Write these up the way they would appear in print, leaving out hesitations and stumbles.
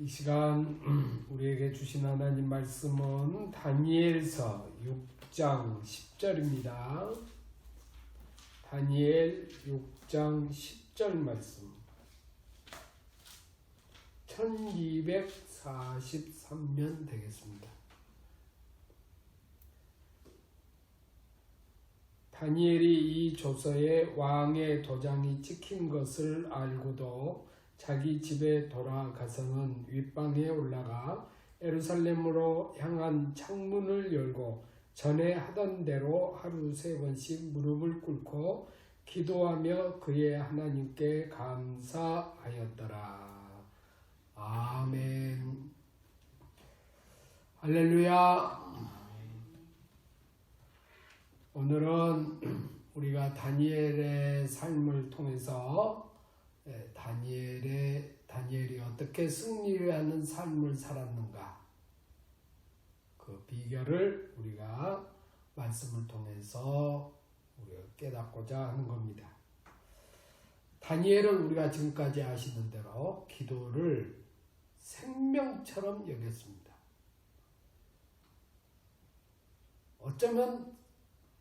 이 시간 우리에게 주신 하나님 말씀은 다니엘서 6장 10절입니다. 다니엘 6장 10절 말씀. 1243면 되겠습니다. 다니엘이 이 조서에 왕의 도장이 찍힌 것을 알고도 자기 집에 돌아가서는 윗방에 올라가 예루살렘으로 향한 창문을 열고 전에 하던 대로 하루 3번씩 무릎을 꿇고 기도하며 그의 하나님께 감사하였더라. 아멘. 할렐루야. 오늘은 우리가 다니엘의 삶을 통해서 다니엘이 어떻게 승리를 하는 삶을 살았는가, 그 비결을 우리가 말씀을 통해서 우리가 깨닫고자 하는 겁니다. 다니엘은 우리가 지금까지 아시는 대로 기도를 생명처럼 여겼습니다. 어쩌면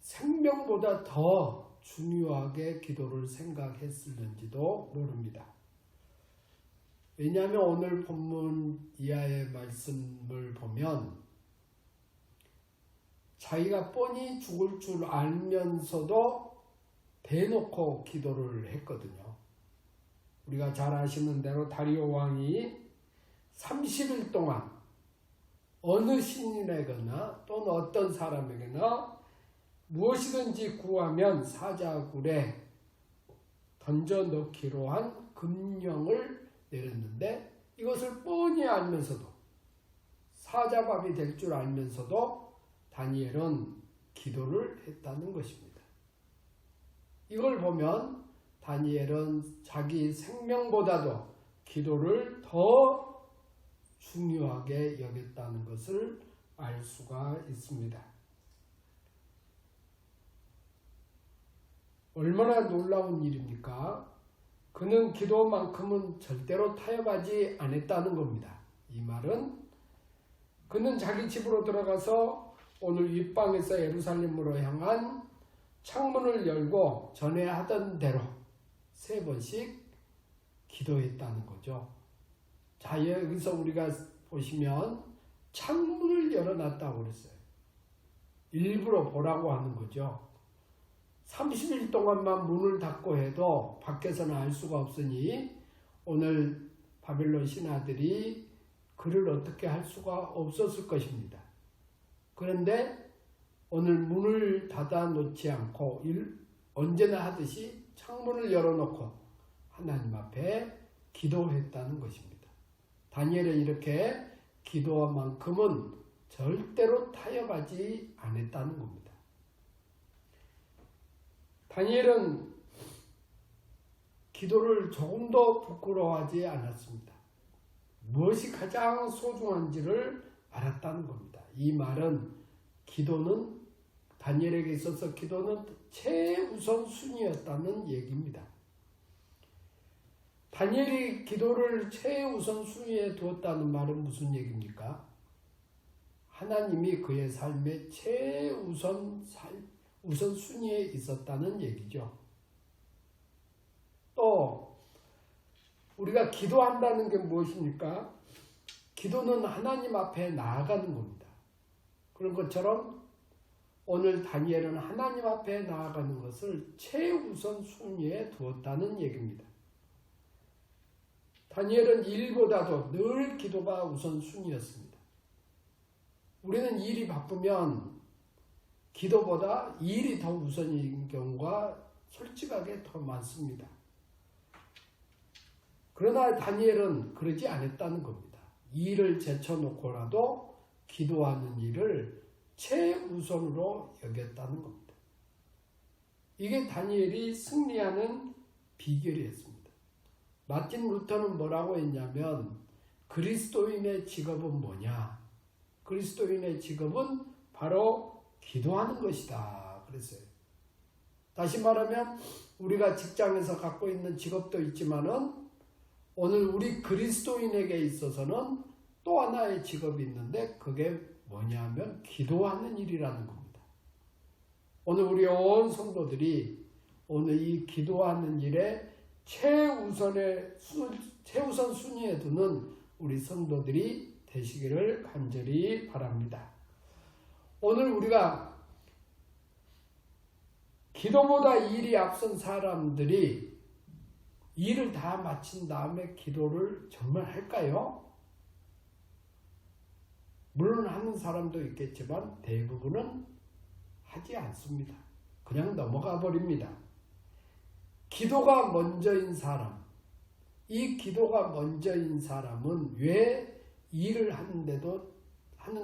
생명보다 더 중요하게 기도를 생각했을는지도 모릅니다. 왜냐하면 오늘 본문 이하의 말씀을 보면 자기가 뻔히 죽을 줄 알면서도 대놓고 기도를 했거든요. 우리가 잘 아시는 대로 다리오 왕이 30일 동안 어느 신인에게나 또는 어떤 사람에게나 무엇이든지 구하면 사자굴에 던져넣기로 한 금령을 내렸는데, 이것을 뻔히 알면서도, 사자밥이 될 줄 알면서도 다니엘은 기도를 했다는 것입니다. 이걸 보면 다니엘은 자기 생명보다도 기도를 더 중요하게 여겼다는 것을 알 수가 있습니다. 얼마나 놀라운 일입니까? 그는 기도만큼은 절대로 타협하지 않았다는 겁니다. 이 말은 그는 자기 집으로 들어가서 오늘 윗방에서 예루살렘으로 향한 창문을 열고 전에 하던 대로 3번씩 기도했다는 거죠. 자, 여기서 우리가 보시면 창문을 열어놨다고 그랬어요. 일부러 보라고 하는 거죠. 30일 동안만 문을 닫고 해도 밖에서는 알 수가 없으니 오늘 바벨론 신하들이 그를 어떻게 할 수가 없었을 것입니다. 그런데 오늘 문을 닫아 놓지 않고 언제나 하듯이 창문을 열어놓고 하나님 앞에 기도했다는 것입니다. 다니엘은 이렇게 기도만큼은 절대로 타협하지 않았다는 겁니다. 다니엘은 기도를 조금도 부끄러워하지 않았습니다. 무엇이 가장 소중한지를 알았다는 겁니다. 이 말은 기도는, 다니엘에게 있어서 기도는 최우선 순위였다는 얘기입니다. 다니엘이 기도를 최우선 순위에 두었다는 말은 무슨 얘기입니까? 하나님이 그의 삶의 우선순위에 있었다는 얘기죠. 또 우리가 기도한다는 게 무엇입니까? 기도는 하나님 앞에 나아가는 겁니다. 그런 것처럼 오늘 다니엘은 하나님 앞에 나아가는 것을 최우선 순위에 두었다는 얘기입니다. 다니엘은 일보다도 늘 기도가 우선순위였습니다. 우리는 일이 바쁘면 기도보다 일이 더 우선인 경우가 솔직하게 더 많습니다. 그러나 다니엘은 그러지 않았다는 겁니다. 일을 제쳐놓고라도 기도하는 일을 최우선으로 여겼다는 겁니다. 이게 다니엘이 승리하는 비결이었습니다. 마틴 루터는 뭐라고 했냐면, 그리스도인의 직업은 뭐냐? 그리스도인의 직업은 바로 기도하는 것이다 그랬어요. 다시 말하면 우리가 직장에서 갖고 있는 직업도 있지만은 오늘 우리 그리스도인에게 있어서는 또 하나의 직업이 있는데 그게 뭐냐면 기도하는 일이라는 겁니다. 오늘 우리 온 성도들이 오늘 이 기도하는 일에 최우선 순위에 두는 우리 성도들이 되시기를 간절히 바랍니다. 오늘 우리가 기도보다 일이 앞선 사람들이 일을 다 마친 다음에 기도를 정말 할까요? 물론 하는 사람도 있겠지만 대부분은 하지 않습니다. 그냥 넘어가 버립니다. 기도가 먼저인 사람, 이 기도가 먼저인 사람은 왜 일을 하는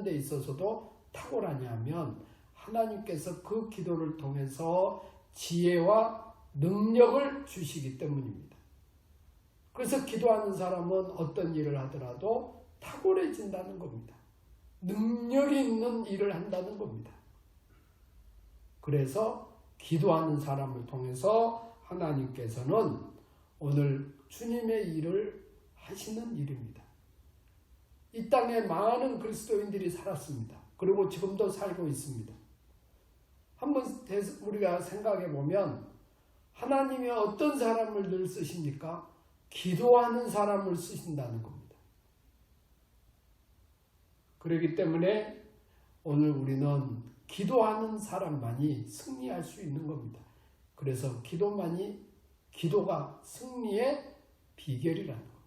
데 있어서도 탁월하냐면 하나님께서 그 기도를 통해서 지혜와 능력을 주시기 때문입니다. 그래서 기도하는 사람은 어떤 일을 하더라도 탁월해진다는 겁니다. 능력이 있는 일을 한다는 겁니다. 그래서 기도하는 사람을 통해서 하나님께서는 오늘 주님의 일을 하시는 일입니다. 이 땅에 많은 그리스도인들이 살았습니다. 그리고 지금도 살고 있습니다. 한번 우리가 생각해 보면 하나님이 어떤 사람을 늘 쓰십니까? 기도하는 사람을 쓰신다는 겁니다. 그렇기 때문에 오늘 우리는 기도하는 사람만이 승리할 수 있는 겁니다. 그래서 기도가 승리의 비결이라는 겁니다.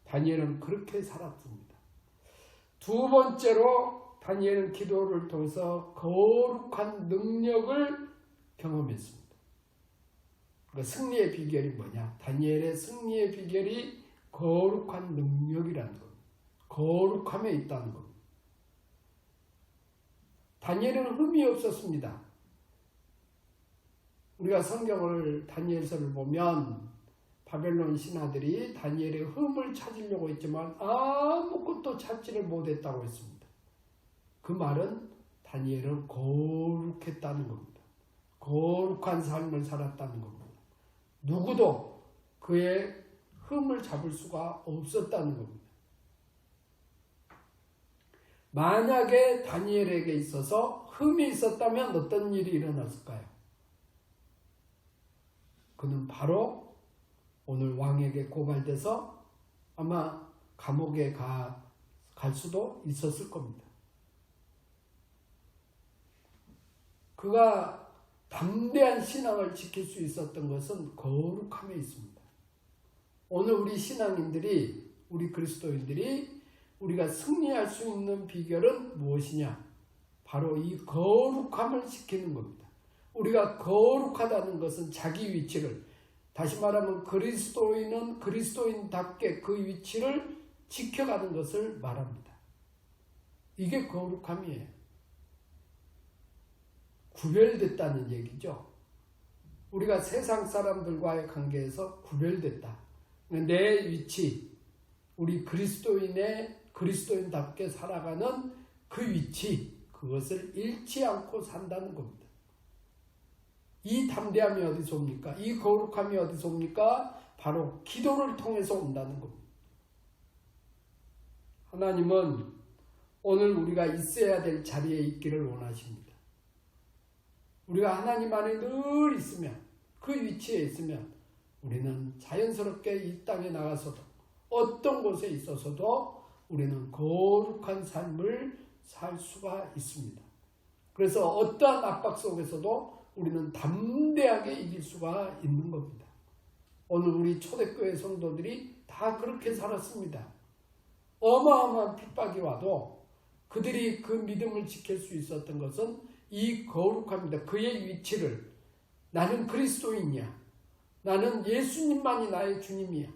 다니엘은 그렇게 살았습니다. 두 번째로 다니엘은 기도를 통해서 거룩한 능력을 경험했습니다. 그러니까 승리의 비결이 뭐냐? 다니엘의 승리의 비결이 거룩한 능력이라는 겁니다. 거룩함에 있다는 겁니다. 다니엘은 흠이 없었습니다. 우리가 성경을 다니엘서를 보면 바벨론 신하들이 다니엘의 흠을 찾으려고 했지만 아무것도 찾지를 못했다고 했습니다. 그 말은 다니엘은 거룩했다는 겁니다. 거룩한 삶을 살았다는 겁니다. 누구도 그의 흠을 잡을 수가 없었다는 겁니다. 만약에 다니엘에게 있어서 흠이 있었다면 어떤 일이 일어났을까요? 그는 바로 오늘 왕에게 고발돼서 아마 감옥에 갈 수도 있었을 겁니다. 그가 담대한 신앙을 지킬 수 있었던 것은 거룩함에 있습니다. 오늘 우리 신앙인들이, 우리 그리스도인들이 우리가 승리할 수 있는 비결은 무엇이냐? 바로 이 거룩함을 지키는 겁니다. 우리가 거룩하다는 것은 자기 위치를, 다시 말하면 그리스도인은 그리스도인답게 그 위치를 지켜가는 것을 말합니다. 이게 거룩함이에요. 구별됐다는 얘기죠. 우리가 세상 사람들과의 관계에서 구별됐다. 내 위치, 우리 그리스도인답게 살아가는 그 위치, 그것을 잃지 않고 산다는 겁니다. 이 담대함이 어디서 옵니까? 이 거룩함이 어디서 옵니까? 바로 기도를 통해서 온다는 겁니다. 하나님은 오늘 우리가 있어야 될 자리에 있기를 원하십니다. 우리가 하나님 안에 늘 있으면, 그 위치에 있으면 우리는 자연스럽게 이 땅에 나가서도 어떤 곳에 있어서도 우리는 거룩한 삶을 살 수가 있습니다. 그래서 어떠한 압박 속에서도 우리는 담대하게 이길 수가 있는 겁니다. 오늘 우리 초대교회 성도들이 다 그렇게 살았습니다. 어마어마한 핍박이 와도 그들이 그 믿음을 지킬 수 있었던 것은 이 거룩합니다. 그의 위치를, 나는 그리스도인이야, 나는 예수님만이 나의 주님이야,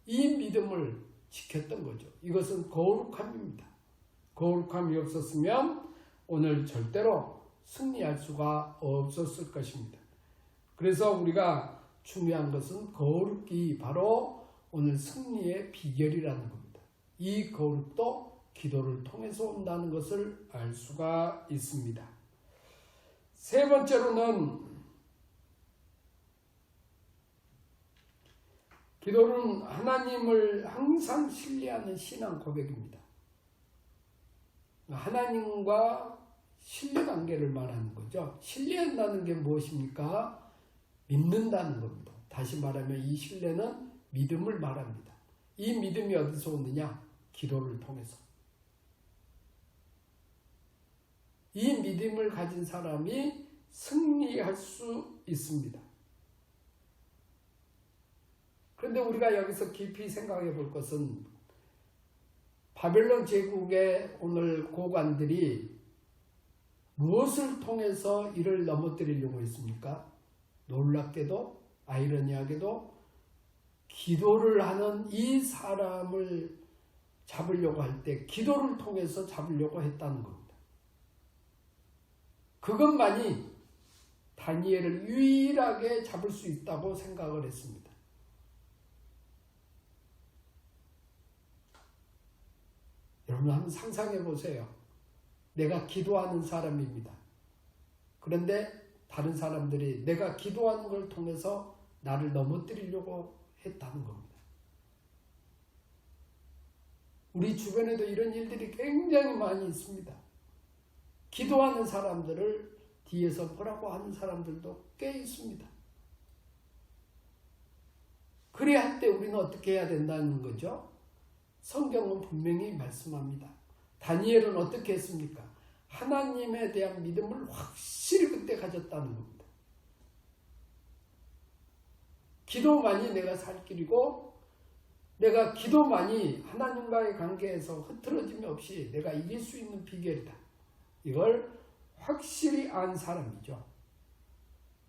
이 믿음을 지켰던 거죠. 이것은 거룩함입니다. 거룩함이 없었으면 오늘 절대로 승리할 수가 없었을 것입니다. 그래서 우리가 중요한 것은 거룩이 바로 오늘 승리의 비결이라는 겁니다. 이 거룩도 기도를 통해서 온다는 것을 알 수가 있습니다. 세 번째로는 기도는 하나님을 항상 신뢰하는 신앙 고백입니다. 하나님과 신뢰관계를 말하는 거죠. 신뢰한다는 게 무엇입니까? 믿는다는 겁니다. 다시 말하면 이 신뢰는 믿음을 말합니다. 이 믿음이 어디서 오느냐? 기도를 통해서. 이 믿음을 가진 사람이 승리할 수 있습니다. 그런데 우리가 여기서 깊이 생각해 볼 것은 바벨론 제국의 오늘 고관들이 무엇을 통해서 이를 넘어뜨리려고 했습니까? 놀랍게도 아이러니하게도 기도를 하는 이 사람을 잡으려고 할 때 기도를 통해서 잡으려고 했다는 겁니다. 그것만이 다니엘을 유일하게 잡을 수 있다고 생각을 했습니다. 여러분 한번 상상해 보세요. 내가 기도하는 사람입니다. 그런데 다른 사람들이 내가 기도하는 걸 통해서 나를 넘어뜨리려고 했다는 겁니다. 우리 주변에도 이런 일들이 굉장히 많이 있습니다. 기도하는 사람들을 뒤에서 뭐라고 하는 사람들도 꽤 있습니다. 그래야 할 때 우리는 어떻게 해야 된다는 거죠? 성경은 분명히 말씀합니다. 다니엘은 어떻게 했습니까? 하나님에 대한 믿음을 확실히 그때 가졌다는 겁니다. 기도만이 내가 살 길이고 내가 기도만이 하나님과의 관계에서 흐트러짐이 없이 내가 이길 수 있는 비결이다. 이걸 확실히 안 사람이죠.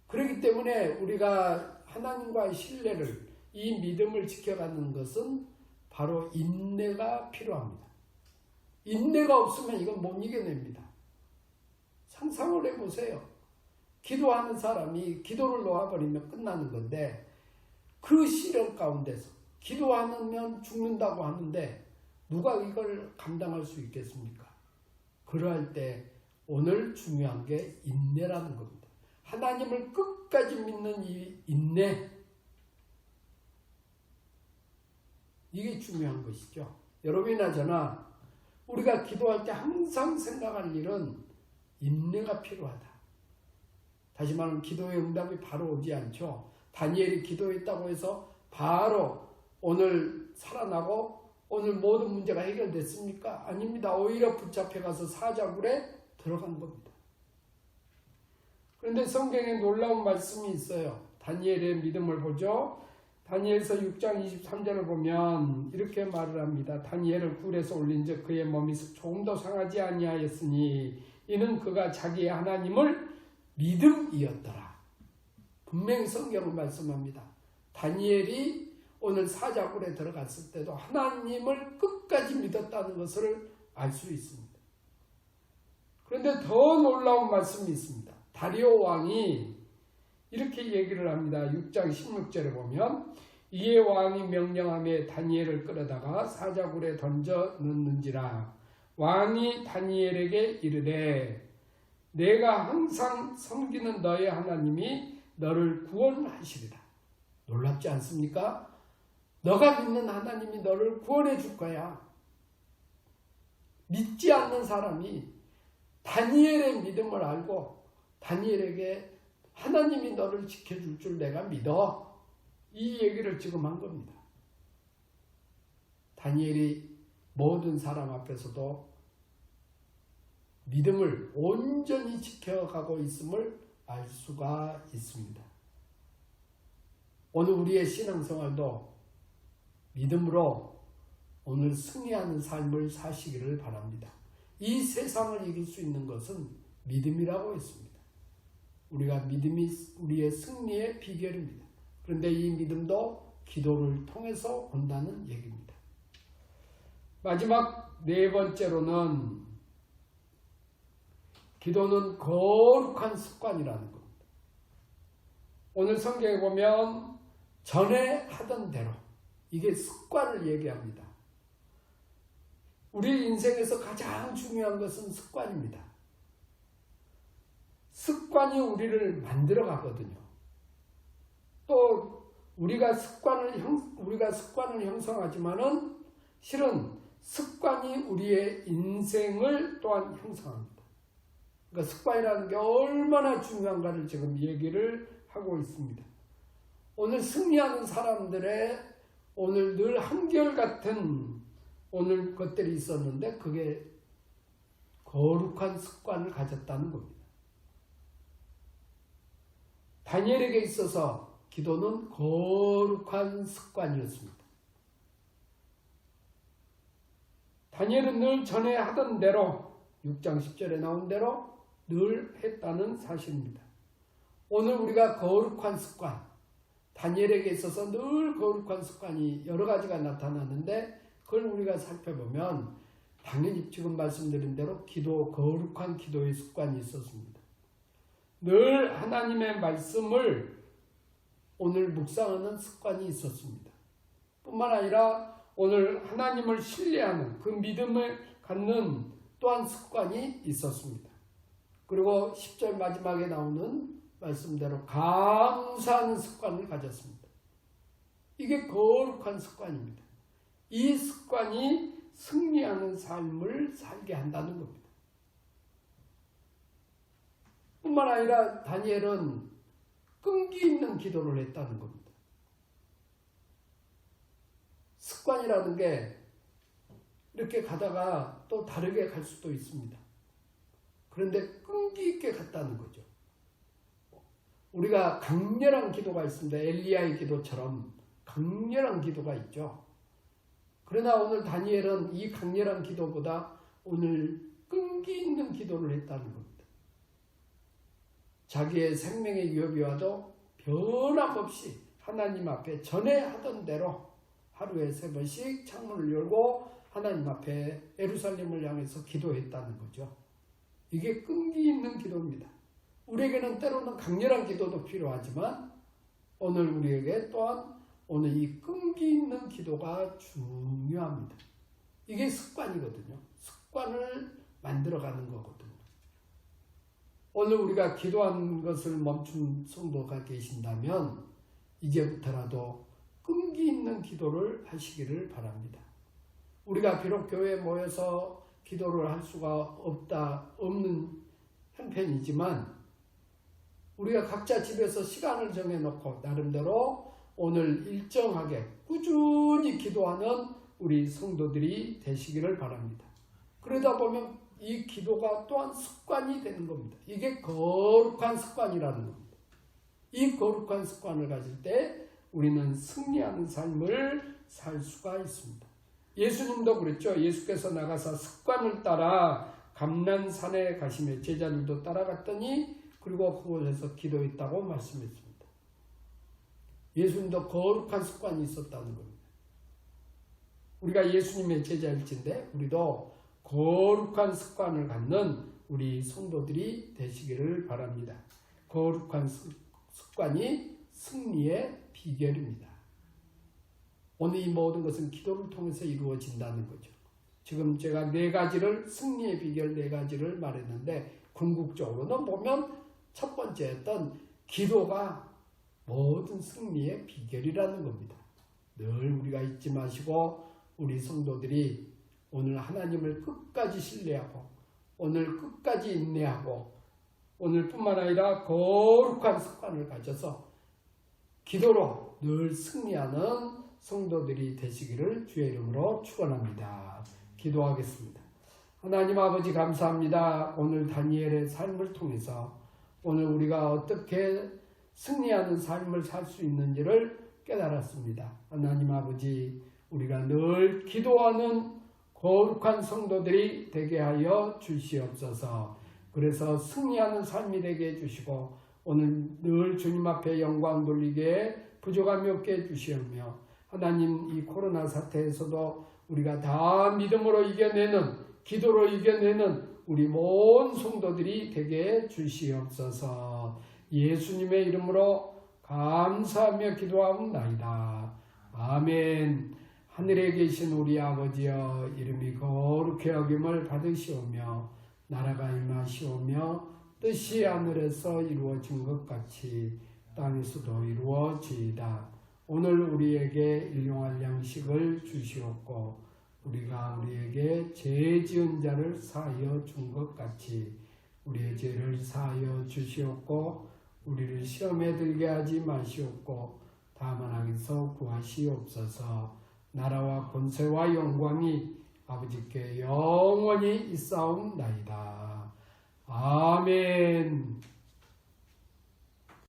그렇기 때문에 우리가 하나님과의 신뢰를 이 믿음을 지켜가는 것은 바로 인내가 필요합니다. 인내가 없으면 이건 못 이겨냅니다. 상상을 해보세요. 기도하는 사람이 기도를 놓아버리면 끝나는 건데 그 시련 가운데서 기도하면 죽는다고 하는데 누가 이걸 감당할 수 있겠습니까? 그러할 때 오늘 중요한 게 인내라는 겁니다. 하나님을 끝까지 믿는 이 인내, 이게 중요한 것이죠. 여러분이나 저나 우리가 기도할 때 항상 생각할 일은 인내가 필요하다. 다시 말하면 기도의 응답이 바로 오지 않죠. 다니엘이 기도했다고 해서 바로 오늘 살아나고 오늘 모든 문제가 해결됐습니까? 아닙니다. 오히려 붙잡혀가서 사자굴에 들어간 겁니다. 그런데 성경에 놀라운 말씀이 있어요. 다니엘의 믿음을 보죠. 다니엘서 6장 23절을 보면 이렇게 말을 합니다. 다니엘을 굴에서 올린즉 그의 몸이 조금도 상하지 아니하였으니 이는 그가 자기의 하나님을 믿음이었더라. 분명히 성경은 말씀합니다. 다니엘이 오늘 사자굴에 들어갔을 때도 하나님을 끝까지 믿었다는 것을 알 수 있습니다. 그런데 더 놀라운 말씀이 있습니다. 다리오 왕이 이렇게 얘기를 합니다. 6장 16절에 보면 이에 왕이 명령하며 다니엘을 끌어다가 사자굴에 던져 넣는지라. 왕이 다니엘에게 이르되 내가 항상 섬기는 너의 하나님이 너를 구원하시리라. 놀랍지 않습니까? 너가 믿는 하나님이 너를 구원해 줄 거야. 믿지 않는 사람이 다니엘의 믿음을 알고 다니엘에게 하나님이 너를 지켜줄 줄 내가 믿어. 이 얘기를 지금 한 겁니다. 다니엘이 모든 사람 앞에서도 믿음을 온전히 지켜가고 있음을 알 수가 있습니다. 오늘 우리의 신앙생활도 믿음으로 오늘 승리하는 삶을 사시기를 바랍니다. 이 세상을 이길 수 있는 것은 믿음이라고 했습니다. 우리가 믿음이 우리의 승리의 비결입니다. 그런데 이 믿음도 기도를 통해서 온다는 얘기입니다. 마지막 네 번째로는 기도는 거룩한 습관이라는 겁니다. 오늘 성경에 보면 전에 하던 대로 이게 습관을 얘기합니다. 우리 인생에서 가장 중요한 것은 습관입니다. 습관이 우리를 만들어 가거든요. 또 우리가 습관을 형성하지만은 실은 습관이 우리의 인생을 또한 형성합니다. 그러니까 습관이라는 게 얼마나 중요한가를 지금 얘기를 하고 있습니다. 오늘 승리하는 사람들의 오늘 늘 한결같은 오늘 것들이 있었는데 그게 거룩한 습관을 가졌다는 겁니다. 다니엘에게 있어서 기도는 거룩한 습관이었습니다. 다니엘은 늘 전에 하던 대로 6장 10절에 나온 대로 늘 했다는 사실입니다. 오늘 우리가 거룩한 습관, 다니엘에게 있어서 늘 거룩한 습관이 여러 가지가 나타났는데 그걸 우리가 살펴보면 당연히 지금 말씀드린 대로 거룩한 기도의 습관이 있었습니다. 늘 하나님의 말씀을 오늘 묵상하는 습관이 있었습니다. 뿐만 아니라 오늘 하나님을 신뢰하는 그 믿음을 갖는 또한 습관이 있었습니다. 그리고 10절 마지막에 나오는 말씀대로 감사하는 습관을 가졌습니다. 이게 거룩한 습관입니다. 이 습관이 승리하는 삶을 살게 한다는 겁니다. 뿐만 아니라 다니엘은 끈기 있는 기도를 했다는 겁니다. 습관이라는 게 이렇게 가다가 또 다르게 갈 수도 있습니다. 그런데 끈기 있게 갔다는 거죠. 우리가 강렬한 기도가 있습니다. 엘리야의 기도처럼 강렬한 기도가 있죠. 그러나 오늘 다니엘은 이 강렬한 기도보다 오늘 끈기 있는 기도를 했다는 겁니다. 자기의 생명의 위협이 와도 변함없이 하나님 앞에 전에 하던 대로 하루에 3번씩 창문을 열고 하나님 앞에 예루살렘을 향해서 기도했다는 거죠. 이게 끈기 있는 기도입니다. 우리에게는 때로는 강렬한 기도도 필요하지만 오늘 우리에게 또한 오늘 이 끈기 있는 기도가 중요합니다. 이게 습관이거든요. 습관을 만들어가는 거거든요. 오늘 우리가 기도한 것을 멈춘 성도가 계신다면 이제부터라도 끈기 있는 기도를 하시기를 바랍니다. 우리가 비록 교회에 모여서 기도를 할 수가 없는 형편이지만 우리가 각자 집에서 시간을 정해놓고 나름대로 오늘 일정하게 꾸준히 기도하는 우리 성도들이 되시기를 바랍니다. 그러다 보면 이 기도가 또한 습관이 되는 겁니다. 이게 거룩한 습관이라는 겁니다. 이 거룩한 습관을 가질 때 우리는 승리하는 삶을 살 수가 있습니다. 예수님도 그랬죠. 예수께서 나가서 습관을 따라 감난산에 가시며 제자들도 따라갔더니 그리고 그곳에서 기도했다고 말씀했습니다. 예수님도 거룩한 습관이 있었다는 겁니다. 우리가 예수님의 제자일진데 우리도 거룩한 습관을 갖는 우리 성도들이 되시기를 바랍니다. 거룩한 습관이 승리의 비결입니다. 오늘 이 모든 것은 기도를 통해서 이루어진다는 거죠. 지금 제가 승리의 비결 4가지를 말했는데 궁극적으로는 보면 첫 번째였던 기도가 모든 승리의 비결이라는 겁니다. 늘 우리가 잊지 마시고 우리 성도들이 오늘 하나님을 끝까지 신뢰하고 오늘 끝까지 인내하고 오늘 뿐만 아니라 거룩한 습관을 가져서 기도로 늘 승리하는 성도들이 되시기를 주의 이름으로 축원합니다. 기도하겠습니다. 하나님 아버지 감사합니다. 오늘 다니엘의 삶을 통해서 오늘 우리가 어떻게 승리하는 삶을 살 수 있는지를 깨달았습니다. 하나님 아버지 우리가 늘 기도하는 거룩한 성도들이 되게 하여 주시옵소서. 그래서 승리하는 삶이 되게 해주시고 오늘 늘 주님 앞에 영광 돌리게 부족함이 없게 해주시오며 하나님 이 코로나 사태에서도 우리가 다 믿음으로 이겨내는 기도로 이겨내는 우리 모든 성도들이 되게 주시옵소서. 예수님의 이름으로 감사하며 기도하옵나이다. 아멘. 하늘에 계신 우리 아버지여 이름이 거룩히 여김을 받으시오며 나라가 임하시오며 뜻이 하늘에서 이루어진 것 같이 땅에서도 이루어지이다. 오늘 우리에게 일용할 양식을 주시옵고 우리가 우리에게 죄 지은 자를 사하여 준 것 같이 우리의 죄를 사하여 주시옵고 우리를 시험에 들게 하지 마시옵고 다만 악에서 구하시옵소서. 나라와 권세와 영광이 아버지께 영원히 있사옵나이다. 아멘.